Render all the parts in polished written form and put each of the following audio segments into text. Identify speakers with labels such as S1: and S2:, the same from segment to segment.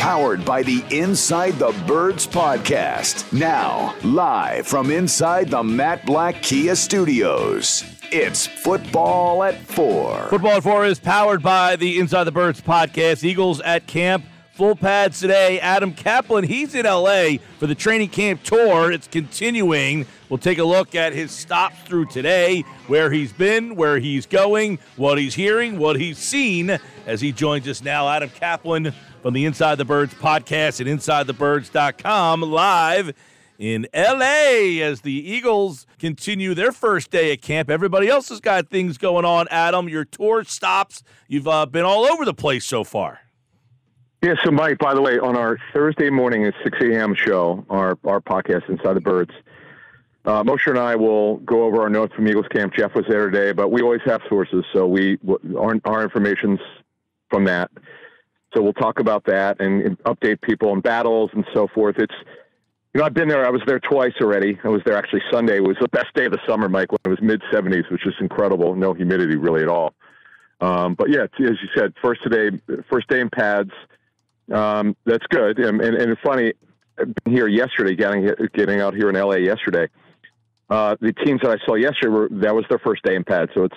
S1: powered by the Inside the Birds podcast. Now, live from inside the Matt Black Kia Studios, it's Football at 4.
S2: Football at 4 is powered by the Inside the Birds podcast. Eagles at camp. Full pads today. Adam Caplan, he's in L.A. for the training camp tour. It's continuing. We'll take a look at his stops through today, where he's been, where he's going, what he's hearing, what he's seen, as he joins us now. Adam Caplan from the Inside the Birds podcast at InsideTheBirds.com, live in L.A. as the Eagles continue their first day at camp. Everybody else has got things going on. Adam, your tour stops. You've been all over the place so far.
S3: Yeah, so Mike, by the way, on our Thursday morning at 6 a.m. show, our podcast, Inside the Birds, Moshe and I will go over our notes from Eagles camp. Jeff was there today, but we always have sources, so our information's from that. So we'll talk about that and update people on battles and so forth. I've been there. I was there twice already. I was there actually Sunday. It was the best day of the summer, Mike, when it was mid-70s, which is incredible. No humidity really at all. But yeah, as you said, first day in pads. That's good. And it's funny, I've been here yesterday, getting out here in LA yesterday. The teams that I saw yesterday that was their first day in pads. So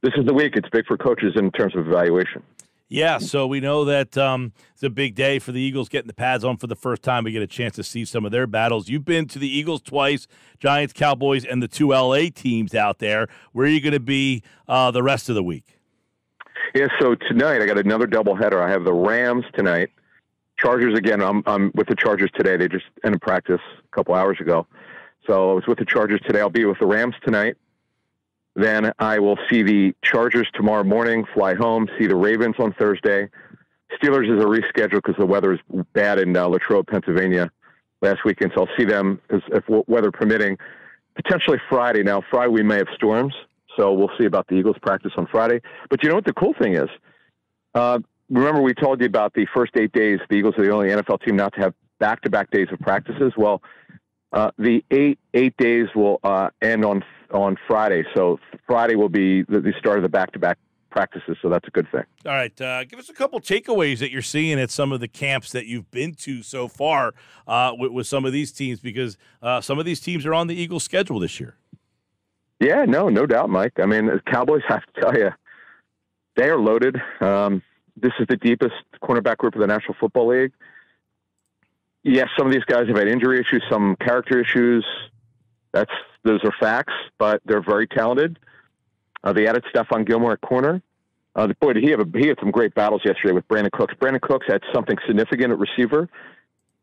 S3: this is the week. It's big for coaches in terms of evaluation. Yeah,
S2: so we know that it's a big day for the Eagles getting the pads on for the first time. We get a chance to see some of their battles. You've been to the Eagles twice, Giants, Cowboys, and the two L.A. teams out there. Where are you going to be the rest of the week?
S3: Yeah, so tonight I got another doubleheader. I have the Rams tonight. Chargers again. I'm with the Chargers today. They just ended practice a couple hours ago. So I was with the Chargers today. I'll be with the Rams tonight. Then I will see the Chargers tomorrow morning, fly home, see the Ravens on Thursday. Steelers is a reschedule because the weather is bad in Latrobe, Pennsylvania last weekend. So I'll see them, if weather permitting, potentially Friday. Now, Friday we may have storms, so we'll see about the Eagles practice on Friday. But you know what the cool thing is? Remember we told you about the first 8 days, the Eagles are the only NFL team not to have back-to-back days of practices. Well, the eight days will end on Friday. So Friday will be the start of the back-to-back practices, so that's a good thing.
S2: All right. Give us a couple takeaways that you're seeing at some of the camps that you've been to so far with some of these teams, because some of these teams are on the Eagles schedule this year.
S3: Yeah, no doubt, Mike. I mean, the Cowboys, I have to tell you, they are loaded. This is the deepest cornerback group of the National Football League. Yes, some of these guys have had injury issues, some character issues. Those are facts, but they're very talented. They added Stephon Gilmore at corner. Boy, he had some great battles yesterday with Brandon Cooks. Brandon Cooks had something significant at receiver.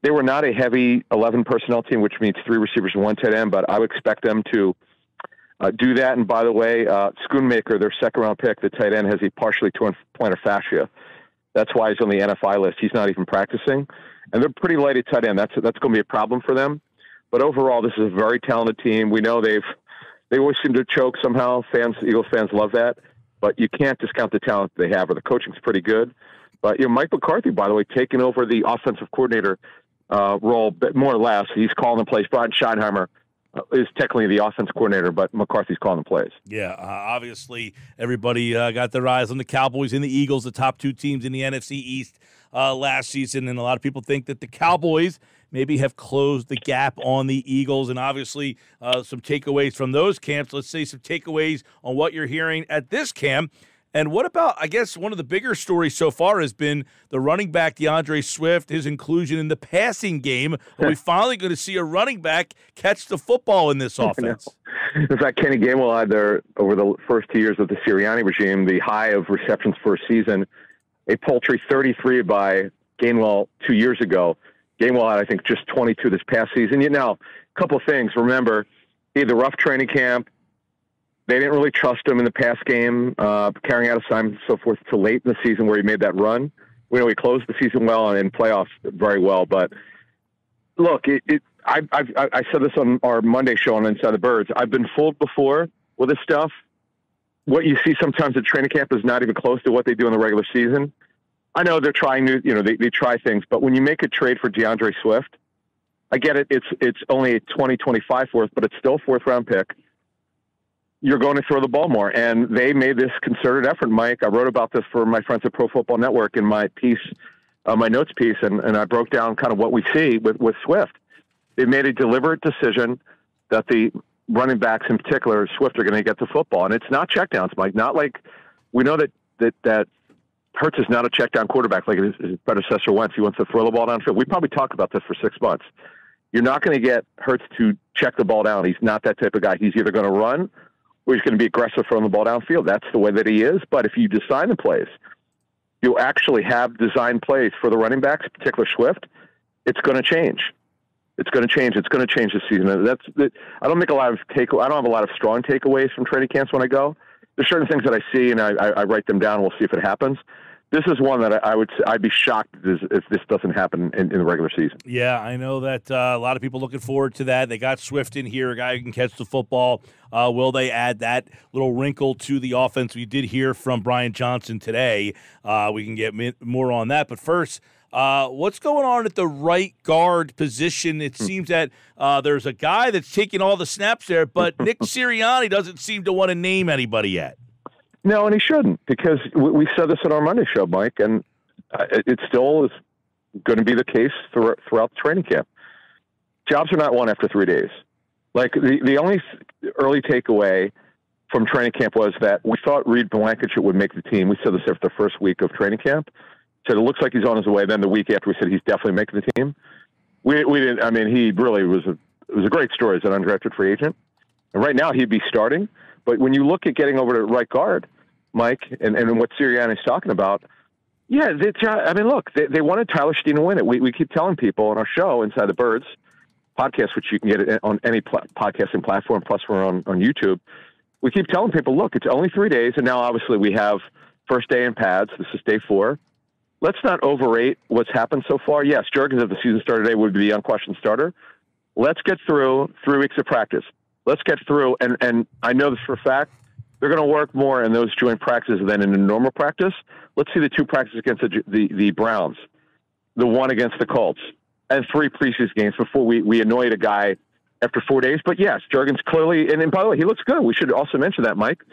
S3: They were not a heavy 11 personnel team, which means 3 receivers and 1 tight end, but I would expect them to do that. And by the way, Schoonmaker, their second-round pick, the tight end, has a partially torn plantar fascia. That's why he's on the NFI list. He's not even practicing. And they're pretty light at tight end. That's going to be a problem for them. But overall, this is a very talented team. We know they always seem to choke somehow. Eagles fans love that. But you can't discount the talent they have, or the coaching's pretty good. But Mike McCarthy, by the way, taking over the offensive coordinator role, more or less. He's calling the plays. Brian Schottenheimer is technically the offense coordinator, but McCarthy's calling the plays.
S2: Yeah, obviously everybody got their eyes on the Cowboys and the Eagles, the top 2 teams in the NFC East last season, and a lot of people think that the Cowboys maybe have closed the gap on the Eagles, and obviously some takeaways from those camps. Let's say some takeaways on what you're hearing at this camp. And what about, I guess, one of the bigger stories so far has been the running back DeAndre Swift, his inclusion in the passing game. Are we finally going to see a running back catch the football in this offense?
S3: In fact, Kenny Gainwell had over the first 2 years of the Sirianni regime, the high of receptions for a season, a paltry 33 by Gainwell 2 years ago. Gainwell had, I think, just 22 this past season. A couple of things. Remember, he had the rough training camp. They didn't really trust him in the pass game, carrying out assignments and so forth till late in the season where he made that run. We know he closed the season well and in playoffs very well. But look, I said this on our Monday show on Inside the Birds. I've been fooled before with this stuff. What you see sometimes at training camp is not even close to what they do in the regular season. I know they're trying new, they try things, but when you make a trade for DeAndre Swift, I get it. It's only a 2025 fourth, but it's still a 4th round pick. You're going to throw the ball more. And they made this concerted effort, Mike. I wrote about this for my friends at Pro Football Network in my piece my notes piece, and I broke down kind of what we see with Swift. They made a deliberate decision that the running backs in particular, Swift, are going to get the football. And it's not checkdowns, Mike. Not like we know that Hurts is not a checkdown quarterback like his predecessor Wentz. He wants to throw the ball downfield. We probably talked about this for 6 months. You're not going to get Hurts to check the ball down. He's not that type of guy. He's either going to run or he's going to be aggressive throwing the ball downfield. That's the way that he is. But if you design the plays, you actually have designed plays for the running backs, particularly Swift, it's going to change. It's going to change. It's going to change this season. I don't have a lot of strong takeaways from training camps when I go. There's certain things that I see and I write them down. We'll see if it happens. This is one that I'd be shocked if this doesn't happen in the regular season.
S2: Yeah, I know that a lot of people looking forward to that. They got Swift in here, a guy who can catch the football. Will they add that little wrinkle to the offense? We did hear from Brian Johnson today. We can get more on that. But first, what's going on at the right guard position? It seems that there's a guy that's taking all the snaps there, but Nick Sirianni doesn't seem to want to name anybody yet.
S3: No, and he shouldn't, because we said this on our Monday show, Mike, and it still is going to be the case throughout the training camp. Jobs are not won after 3 days. Like, the only early takeaway from training camp was that we thought Reed Blankenship would make the team. We said this after the first week of training camp. Said it looks like he's on his way. Then the week after, we said he's definitely making the team. We didn't. I mean, he really was a great story as an undrafted free agent. And right now, he'd be starting. But when you look at getting over to right guard, Mike, and what Sirianni's talking about, yeah, I mean, look, they wanted Tyler Steen to win it. We keep telling people on our show, Inside the Birds podcast, which you can get on any podcasting platform, plus we're on YouTube. We keep telling people, look, it's only 3 days, and now obviously we have first day in pads. This is day 4. Let's not overrate what's happened so far. Yes, Jurgens, if the season started today, would be the unquestioned starter. Let's get through 3 weeks of practice. Let's get through, and I know this for a fact, they're going to work more in those joint practices than in a normal practice. Let's see the 2 practices against the Browns, the 1 against the Colts, and 3 preseason games before we annoyed a guy after 4 days. But yes, Jurgens clearly, and by the way, he looks good. We should also mention that, Mike.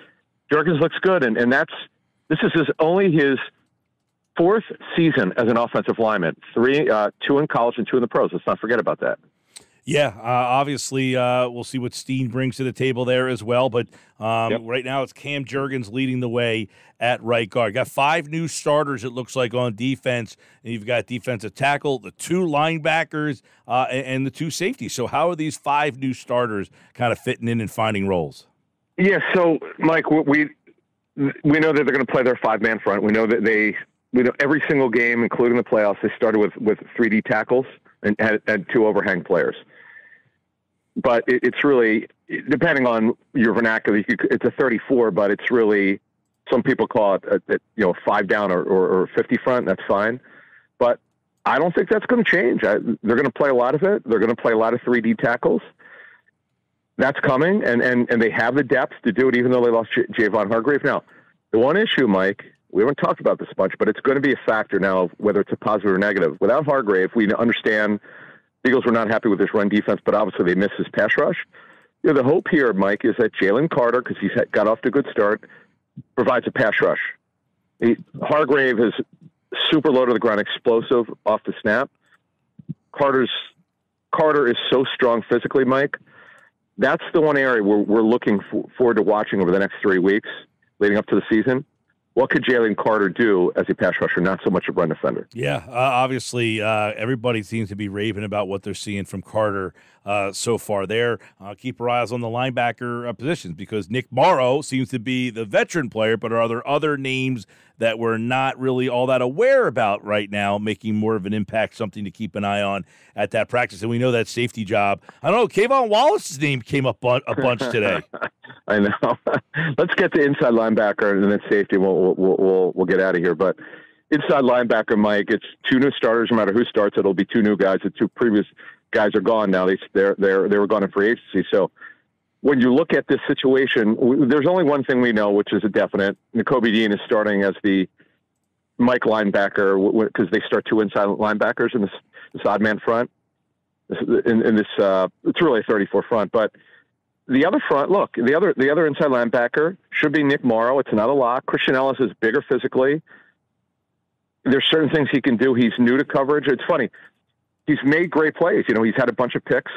S3: Jurgens looks good, and this is only his 4th season as an offensive lineman. 2 in college and 2 in the pros. Let's not forget about that.
S2: Yeah, obviously we'll see what Steen brings to the table there as well. But right now it's Cam Jurgens leading the way at right guard. Got 5 new starters, it looks like, on defense. And you've got defensive tackle, the 2 linebackers, and the 2 safeties. So how are these 5 new starters kind of fitting in and finding roles?
S3: Yeah, so, Mike, we know that they're going to play their 5-man front. We know that we know every single game, including the playoffs, they started with 3D tackles and had 2 overhang players. But it's really, depending on your vernacular, it's a 34, but it's really, some people call it a 5 down or 50 front. That's fine. But I don't think that's going to change. They're going to play a lot of it. They're going to play a lot of 3D tackles. That's coming, and they have the depth to do it, even though they lost Javon Hargrave. Now, the one issue, Mike, we haven't talked about this much, but it's going to be a factor now, whether it's a positive or negative. Without Hargrave, we understand Eagles were not happy with his run defense, but obviously they missed his pass rush. The hope here, Mike, is that Jalen Carter, because he's got off to a good start, provides a pass rush. Hargrave is super low to the ground, explosive off the snap. Carter is so strong physically, Mike. That's the one area we're looking forward to watching over the next 3 weeks leading up to the season. What could Jalen Carter do as a pass rusher, not so much a run defender?
S2: Yeah, obviously everybody seems to be raving about what they're seeing from Carter so far there. Keep our eyes on the linebacker positions, because Nick Morrow seems to be the veteran player, but are there other names that we're not really all that aware about right now making more of an impact, something to keep an eye on at that practice? And we know that safety job. I don't know, Kayvon Wallace's name came up a bunch today.
S3: I know. Let's get to inside linebacker and then safety. We'll get out of here. But inside linebacker, Mike, it's 2 new starters. No matter who starts, it'll be 2 new guys. The 2 previous guys are gone now. They were gone in free agency. So when you look at this situation, there's only one thing we know, which is a definite. Nakobe Dean is starting as the Mike linebacker because they start 2 inside linebackers in this odd man front. In this, it's really a 34 front, but. The other front, look, the other inside linebacker should be Nick Morrow. It's not a lock. Christian Ellis is bigger physically. There's certain things he can do. He's new to coverage. It's funny. He's made great plays. He's had a bunch of picks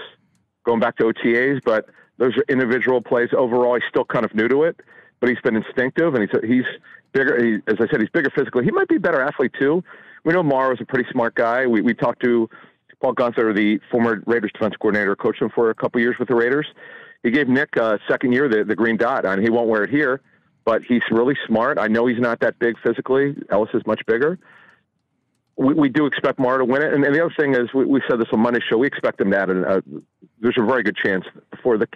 S3: going back to OTAs, but those are individual plays. Overall, he's still kind of new to it, but he's been instinctive, and he's bigger. As I said, he's bigger physically. He might be a better athlete too. We know Morrow's a pretty smart guy. We talked to Paul Gunther, the former Raiders defense coordinator, coached him for a couple years with the Raiders. He gave Nick a second year the green dot, and he won't wear it here, but he's really smart. I know he's not that big physically. Ellis is much bigger. We do expect Morrow to win it. And the other thing is, we said this on Monday's show, we expect him to add there's a very good chance before the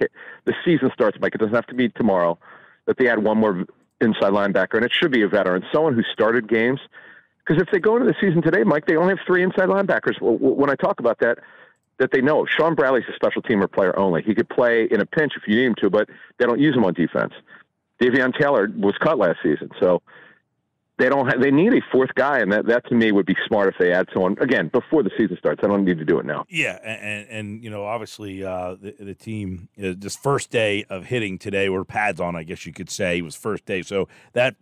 S3: season starts, Mike, it doesn't have to be tomorrow, that they add one more inside linebacker, and it should be a veteran, someone who started games. Because if they go into the season today, Mike, they only have 3 inside linebackers. When I talk about that they know. Sean Bradley's a special teamer player only. He could play in a pinch if you need him to, but they don't use him on defense. Davion Taylor was cut last season, so they need a fourth guy, and that to me would be smart if they add someone, again, before the season starts. I don't need to do it now.
S2: Yeah, and obviously the team, this first day of hitting today, or pads on, I guess you could say, was first day. So that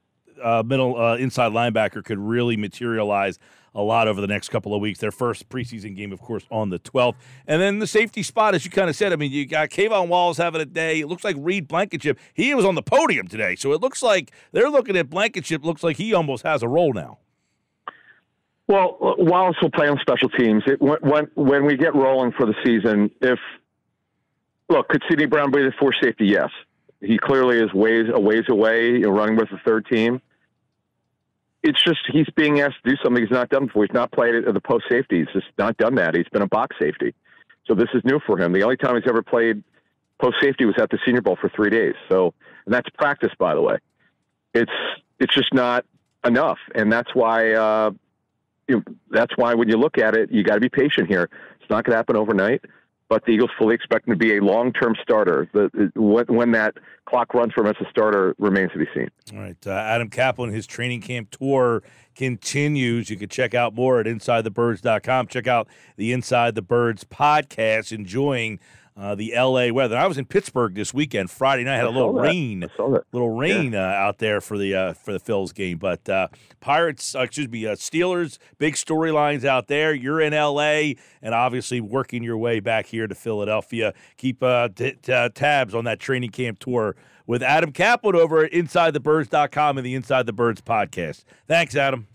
S2: middle inside linebacker could really materialize a lot over the next couple of weeks. Their first preseason game, of course, on the 12th. And then the safety spot, as you kind of said, I mean, you got Kayvon Wallace having a day. It looks like Reed Blankenship. He was on the podium today. So it looks like they're looking at Blankenship. Looks like he almost has a role now.
S3: Well, Wallace will play on special teams. When we get rolling for the season, could Sidney Brown be the fourth safety? Yes. He clearly is a ways away, running with the third team. It's just he's being asked to do something he's not done before. He's not played at the post safety. He's just not done that. He's been a box safety. So this is new for him. The only time he's ever played post safety was at the Senior Bowl for 3 days. So, and that's practice, by the way. It's just not enough. And that's why, when you look at it, you got to be patient here. It's not going to happen overnight. But the Eagles fully expect him to be a long-term starter. When that clock runs for him as a starter remains to be seen.
S2: All right, Adam Caplan, his training camp tour continues. You can check out more at InsideTheBirds.com. Check out the Inside the Birds podcast, enjoying the L.A. weather. I was in Pittsburgh this weekend. Friday night had a little rain, out there for the Phils game. But Steelers, big storylines out there. You're in L.A. and obviously working your way back here to Philadelphia. Keep tabs on that training camp tour with Adam Caplan over at InsideTheBirds.com and the Inside the Birds podcast. Thanks, Adam.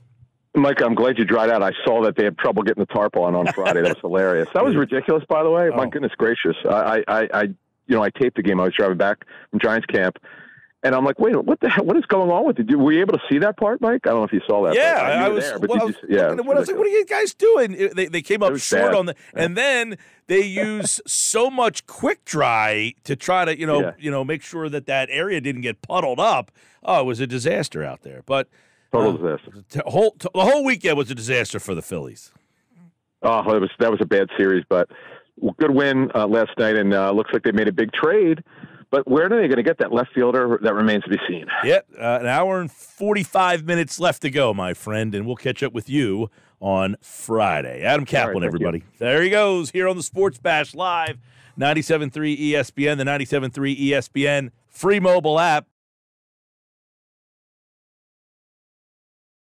S3: Mike, I'm glad you dried out. I saw that they had trouble getting the tarpaulin on Friday. That was hilarious. That was ridiculous, by the way. My goodness gracious. I taped the game. I was driving back from Giants camp, and I'm like, wait, what the hell? What is going on with it? Were you able to see that part, Mike? I don't know if you saw that.
S2: Yeah,
S3: I was there. But what
S2: are you guys doing? They came up short bad. And then they use so much quick dry to try to make sure that area didn't get puddled up. Oh, it was a disaster out there, but.
S3: Total disaster.
S2: The whole weekend was a disaster for the Phillies.
S3: Oh, that was a bad series, but good win last night, and looks like they made a big trade. But where are they going to get that left fielder? That remains to be seen.
S2: Yeah, an hour and 45 minutes left to go, my friend, and we'll catch up with you on Friday. Adam Caplan, right, everybody. There he goes here on the Sports Bash Live, 97.3 ESPN, the 97.3 ESPN free mobile app.